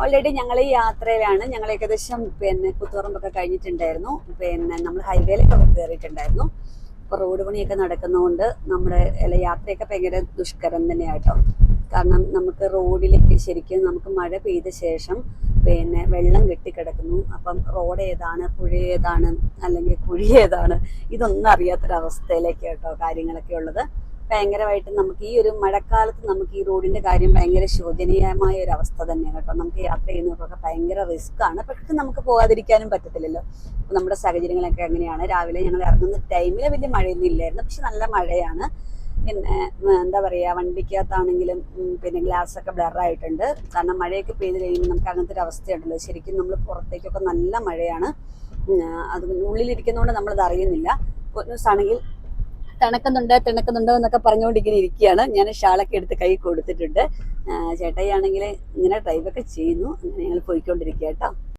Already ഞങ്ങൾ ഈ യാത്രയിലാണ്. ഞങ്ങൾ ഏകദേശം കുത്തുപറമ്പൊക്കെ കഴിഞ്ഞിട്ടുണ്ടായിരുന്നു. നമ്മൾ ഹൈവേയിലൊക്കെ കയറിയിട്ടുണ്ടായിരുന്നു. ഇപ്പോൾ റോഡ് പണിയൊക്കെ നടക്കുന്നതുകൊണ്ട് നമ്മുടെ യാത്രയൊക്കെ ഭയങ്കര ദുഷ്കരം തന്നെയാട്ടോ. കാരണം നമുക്ക് റോഡിലേക്ക് ശരിക്കും നമുക്ക് മഴ പെയ്ത ശേഷം വെള്ളം കെട്ടിക്കിടക്കുന്നു. അപ്പം റോഡ് ഏതാണ്, പുഴ ഏതാണ്, അല്ലെങ്കിൽ കുഴി ഏതാണ്, ഇതൊന്നും അറിയാത്തൊരവസ്ഥയിലേക്ക് കേട്ടോ കാര്യങ്ങളൊക്കെ ഉള്ളത്. ഭയങ്കരമായിട്ട് നമുക്ക് ഈ ഒരു മഴക്കാലത്ത് നമുക്ക് ഈ റോഡിന്റെ കാര്യം ഭയങ്കര ശോചനീയമായ ഒരു അവസ്ഥ തന്നെയാണ് കേട്ടോ. നമുക്ക് യാത്ര ചെയ്യുന്നവർക്കൊക്കെ ഭയങ്കര റിസ്ക് ആണ്. പക്ഷെ നമുക്ക് പോകാതിരിക്കാനും പറ്റത്തില്ലല്ലോ. നമ്മുടെ സാഹചര്യങ്ങളൊക്കെ എങ്ങനെയാണ്? രാവിലെ ഞങ്ങൾ ഇറങ്ങുന്ന ടൈമിൽ വലിയ മഴയൊന്നും ഇല്ലായിരുന്നു, പക്ഷെ നല്ല മഴയാണ്. എന്താ പറയുക, വണ്ടിക്കകത്താണെങ്കിലും ഗ്ലാസ് ഒക്കെ ബ്ലറായിട്ടുണ്ട്. കാരണം മഴയൊക്കെ പെയ്ത് കഴിയുമ്പോൾ നമുക്ക് അങ്ങനത്തെ ഒരു അവസ്ഥയുണ്ടല്ലോ. ശരിക്കും നമ്മൾ പുറത്തേക്കൊക്കെ നല്ല മഴയാണ്. അത് ഉള്ളിലിരിക്കുന്നതുകൊണ്ട് നമ്മളത് അറിയുന്നില്ല. ന്യൂസ് ആണെങ്കിൽ തിണക്കുന്നുണ്ടോ എന്നൊക്കെ പറഞ്ഞുകൊണ്ട് ഇങ്ങനെ ഇരിക്കുകയാണ്. ഞാൻ ഷാളൊക്കെ എടുത്ത് കൈ കൊടുത്തിട്ടുണ്ട്. ചേട്ടായി ആണെങ്കിൽ ഇങ്ങനെ ഡ്രൈവൊക്കെ ചെയ്യുന്നു. അങ്ങനെ ഞങ്ങൾ പോയിക്കൊണ്ടിരിക്കുക കേട്ടോ.